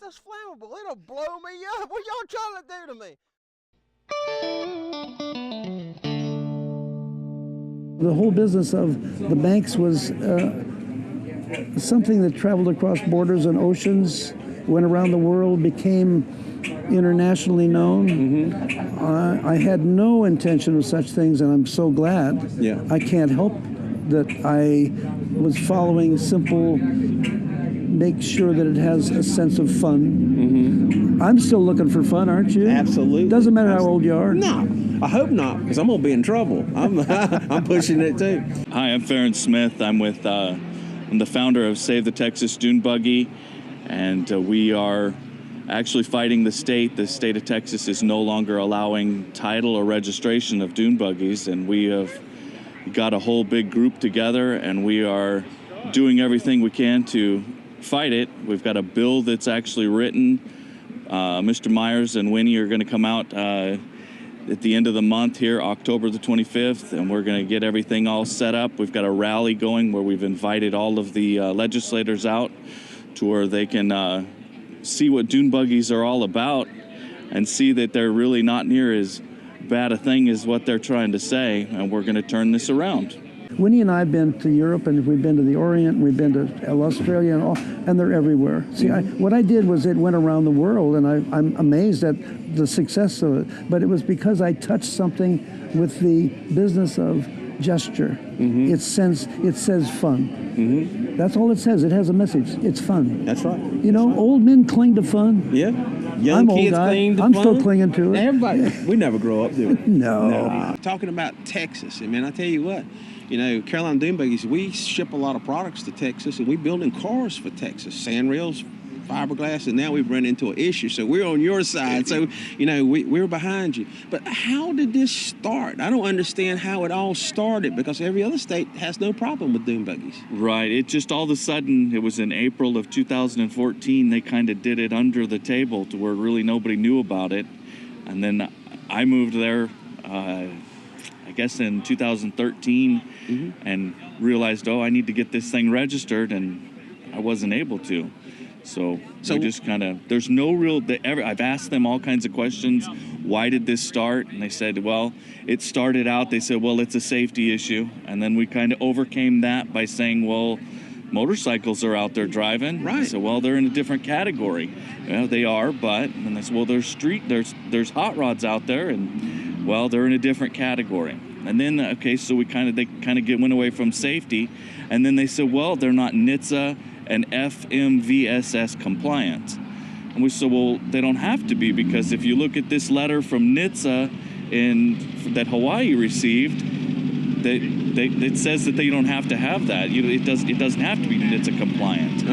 That's flammable. It'll blow me up. What y'all trying to do to me? The whole business of the banks was something that traveled across borders and oceans, went around the world, became internationally known. I had no intention of such things, and I'm so glad. Yeah. I can't help that I was following simple, make sure that it has a sense of fun. I'm still looking for fun, aren't you? Absolutely. Doesn't matter how old you are. No, I hope not, because I'm going to be in trouble. I'm pushing it too. Hi, I'm Farron Smith. I'm with I'm the founder of Save the Texas Dune Buggy, and we are actually fighting the state. The state of Texas is no longer allowing title or registration of dune buggies, and we have got a whole big group together, and we are doing everything we can to fight it. We've got a bill that's actually written. Mr. Myers and Winnie are going to come out at the end of the month here, October the 25th, and we're going to get everything all set up. We've got a rally going where we've invited all of the legislators out to where they can see what dune buggies are all about and see that they're really not near as bad a thing as what they're trying to say, and we're going to turn this around. Winnie and I have been to Europe, and we've been to the Orient, and we've been to Australia, and they're everywhere. See, what I did was it went around the world, and I'm amazed at the success of it. But it was because I touched something with the business of gesture. It says fun. That's all it says. It has a message. It's fun. That's right. You know, old men cling to fun. Yeah. Young I'm kids old, cling to I'm fun. still clinging to it. Everybody. We never grow up, do we? No. Talking about Texas, and man, I tell you what, you know, Carolina Dune Buggies, we ship a lot of products to Texas, and we building cars for Texas, sandrails, fiberglass, and now we've run into an issue. So we're on your side. So, you know, we're behind you. But how did this start? I don't understand how it all started, because every other state has no problem with dune buggies. Right. It just all of a sudden, it was in April of 2014, they kind of did it under the table to where really nobody knew about it. And then I moved there, I guess in 2013, and realized, oh, I need to get this thing registered, and I wasn't able to. So we just kind of, there's no real, I've asked them all kinds of questions. Why did this start? And they said, well, it started out, they said, well, it's a safety issue. And then we kind of overcame that by saying, well, motorcycles are out there driving. Right. I said, well, they're in a different category. Well, they are, but, and they said, well, there's hot rods out there, and, well, they're in a different category. And then, okay, so they kind of went away from safety. And then they said, well, they're not NHTSA and FMVSS compliant. And we said, well, they don't have to be, because if you look at this letter from NHTSA that Hawaii received, it says that they don't have to have that. It doesn't have to be NHTSA compliant.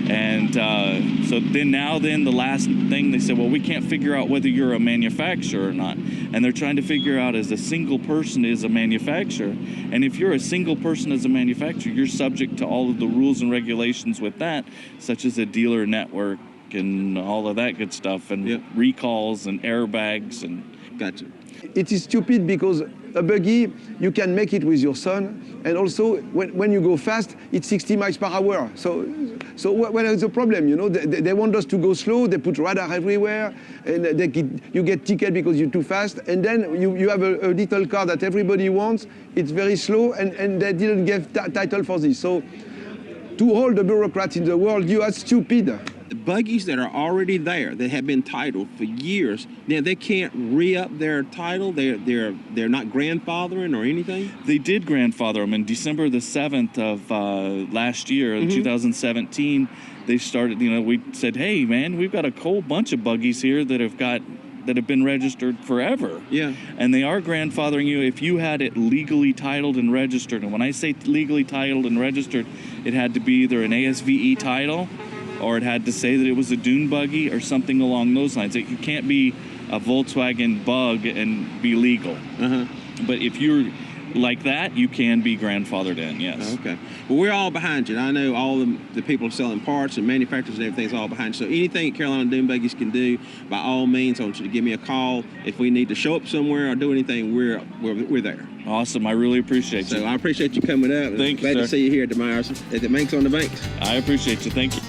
And so then the last thing they said, well, we can't figure out whether you're a manufacturer or not. And they're trying to figure out as a single person is a manufacturer. And if you're a single person as a manufacturer, you're subject to all of the rules and regulations with that, such as a dealer network and all of that good stuff, and recalls and airbags and. Gotcha. It is stupid because a buggy, you can make it with your son, and also when you go fast, it's 60 miles per hour. So what is the problem? You know, they want us to go slow. They put radar everywhere, and you get ticket because you're too fast. And then you have a little car that everybody wants. It's very slow, and they didn't give title for this. So to all the bureaucrats in the world, you are stupid. The buggies that are already there, that have been titled for years, now they can't re-up their title. They're not grandfathering or anything. They did grandfather them in December the 7th of last year, 2017. They started. You know, we said, hey man, we've got a whole bunch of buggies here that have been registered forever. Yeah. And they are grandfathering you if you had it legally titled and registered. And when I say legally titled and registered, it had to be either an ASVE title, or it had to say that it was a dune buggy or something along those lines. It can't be a Volkswagen Bug and be legal. But if you're like that, you can be grandfathered in, yes. Okay. Well, we're all behind you. I know all the people selling parts and manufacturers and everything's all behind you. So anything Carolina Dune Buggies can do, by all means, I want you to give me a call. If we need to show up somewhere or do anything, we're there. Awesome. I really appreciate you. So I appreciate you coming up. Thank you, Glad sir. to see you here at the Myers, at the Manx on the Banks. I appreciate you. Thank you.